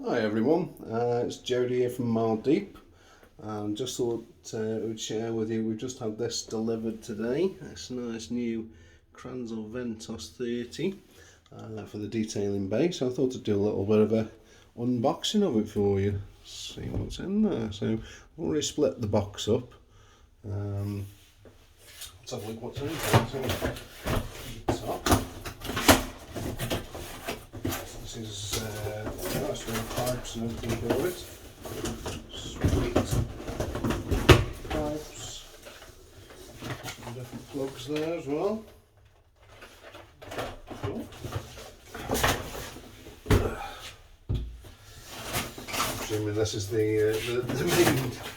Hi everyone, it's Jody here from Maldeep. Just thought I would share with you, we've just had this delivered today. It's a nice new Kranzle Ventos 30 for the detailing bay. So I thought I'd do a little bit of a unboxing of it for you, see what's in there. So I've already split the box up. Let's have a look what's in there. So, top. This is nice little pipes and everything for it. Sweet pipes. Some different plugs there as well. Cool. I'm assuming this is the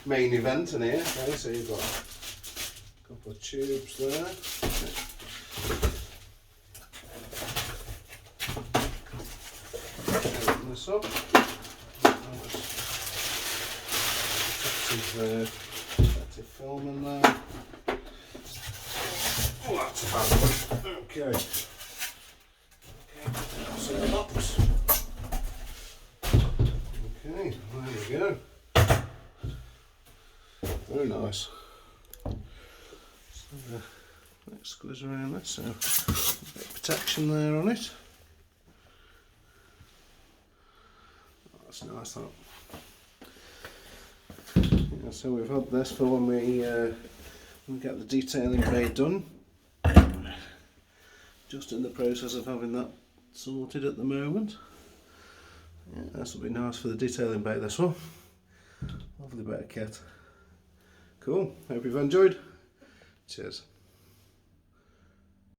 main event in here. Okay, so you've got a couple of tubes there. Open this up. Protective film in there. Oh, that's a bad one. Okay. That's in the box. Okay, there we go. Very nice. So, let's squeeze around this. So, a bit of protection there on it. That's nice, that. Yeah, so we've had this for when we get the detailing bay done. Just in the process of having that sorted at the moment. Yeah, this will be nice for the detailing bay, this one. Lovely bit of kit. Cool, hope you've enjoyed. Cheers.